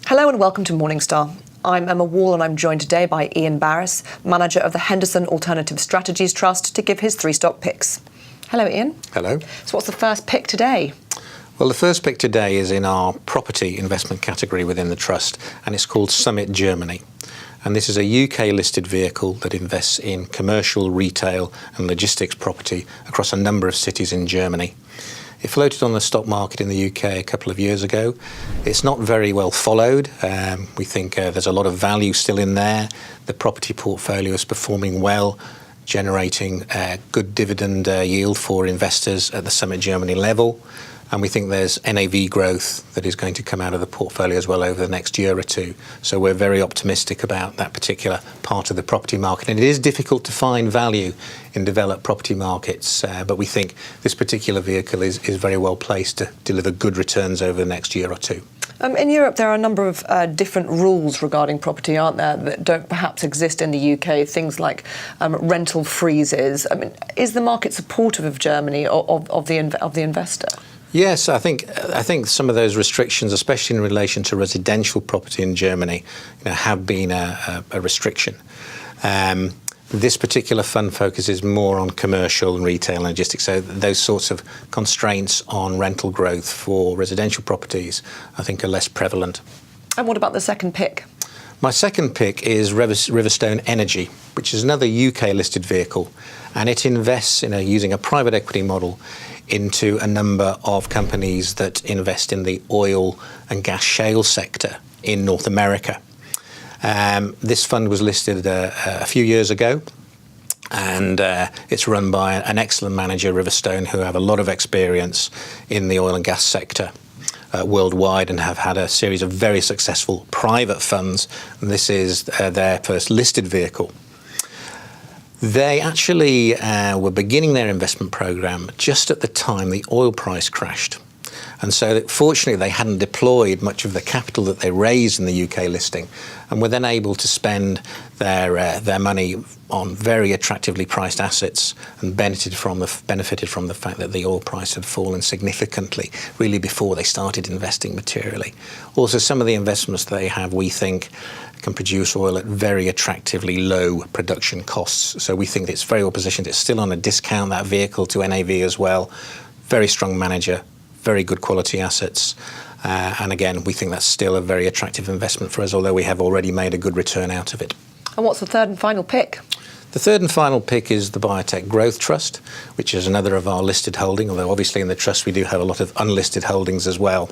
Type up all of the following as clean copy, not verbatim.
Hello and welcome to Morningstar. I'm Emma Wall and I'm joined today by Ian Barrass, manager of the Henderson Alternative Strategies Trust, to give his 3 stock picks. Hello, Ian. Hello. So what's the first pick today? Well, the first pick today is in our property investment category within the trust, and it's called Summit Germany. And this is a UK-listed vehicle that invests in commercial, retail and logistics property across a number of cities in Germany. It floated on the stock market in the UK a couple of years ago. It's not very well followed. We think there's a lot of value still in there. The property portfolio is performing well, generating good dividend yield for investors at the Summit Germany level. And we think there's NAV growth that is going to come out of the portfolio as well over the next year or two. So we're very optimistic about that particular part of the property market. And it is difficult to find value in developed property markets, but we think this particular vehicle is very well placed to deliver good returns over the next year or two. In Europe, there are a number of different rules regarding property, aren't there, that don't perhaps exist in the UK, things like rental freezes. I mean, is the market supportive of Germany, of the investor? Yes, I think some of those restrictions, especially in relation to residential property in Germany, have been a restriction. This particular fund focuses more on commercial and retail and logistics, so those sorts of constraints on rental growth for residential properties, I think, are less prevalent. And what about the second pick? My second pick is Riverstone Energy, which is another UK-listed vehicle, and it invests using a private equity model into a number of companies that invest in the oil and gas shale sector in North America. This fund was listed a few years ago, and it's run by an excellent manager, Riverstone, who have a lot of experience in the oil and gas sector worldwide and have had a series of very successful private funds. And this is their first listed vehicle. They actually were beginning their investment program just at the time the oil price crashed. And so fortunately they hadn't deployed much of the capital that they raised in the UK listing, and were then able to spend their money on very attractively priced assets and benefited from the fact that the oil price had fallen significantly really before they started investing materially. Also, some of the investments they have, we think, can produce oil at very attractively low production costs. So we think it's very well positioned. It's still on a discount, that vehicle, to NAV as well. Very strong manager, very good quality assets. And again, we think that's still a very attractive investment for us, although we have already made a good return out of it. And what's the third and final pick? The third and final pick is the Biotech Growth Trust, which is another of our listed holdings, although obviously in the trust we do have a lot of unlisted holdings as well.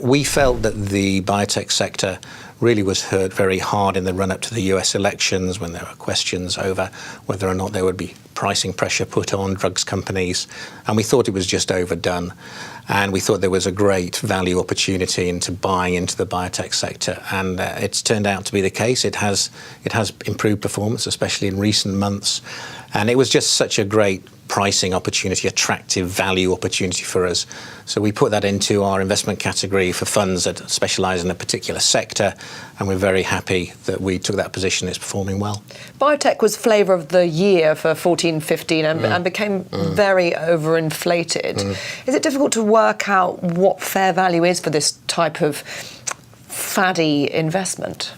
We felt that the biotech sector really was hurt very hard in the run-up to the US elections, when there were questions over whether or not there would be pricing pressure put on drugs companies, and we thought it was just overdone. And we thought there was a great value opportunity into buying into the biotech sector, and it's turned out to be the case. It has improved performance, especially in recent months, and it was just such a great pricing opportunity, attractive value opportunity for us. So we put that into our investment category for funds that specialise in a particular sector, and we're very happy that we took that position. It's performing well. Biotech was flavour of the year for 14-15 and became very overinflated. Is it difficult to work out what fair value is for this type of faddy investment?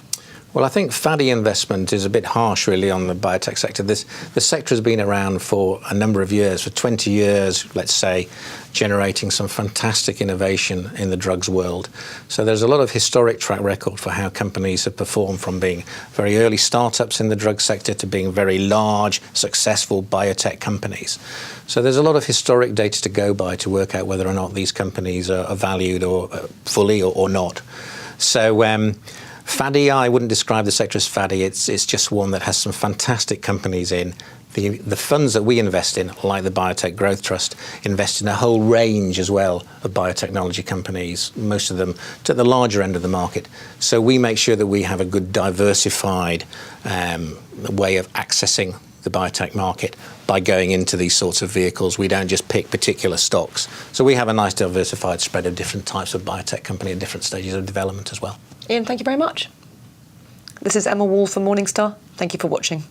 Well, I think faddy investment is a bit harsh, really, on the biotech sector. The sector has been around for a number of years, for 20 years, let's say, generating some fantastic innovation in the drugs world. So there's a lot of historic track record for how companies have performed, from being very early startups in the drug sector to being very large, successful biotech companies. So there's a lot of historic data to go by to work out whether or not these companies are valued or fully or not. So faddy, I wouldn't describe the sector as faddy. It's just one that has some fantastic companies in. The funds that we invest in, like the Biotech Growth Trust, invest in a whole range as well of biotechnology companies, most of them to the larger end of the market. So we make sure that we have a good diversified way of accessing the biotech market by going into these sorts of vehicles. We don't just pick particular stocks. So we have a nice diversified spread of different types of biotech company at different stages of development as well. Ian, thank you very much. This is Emma Wall for Morningstar. Thank you for watching.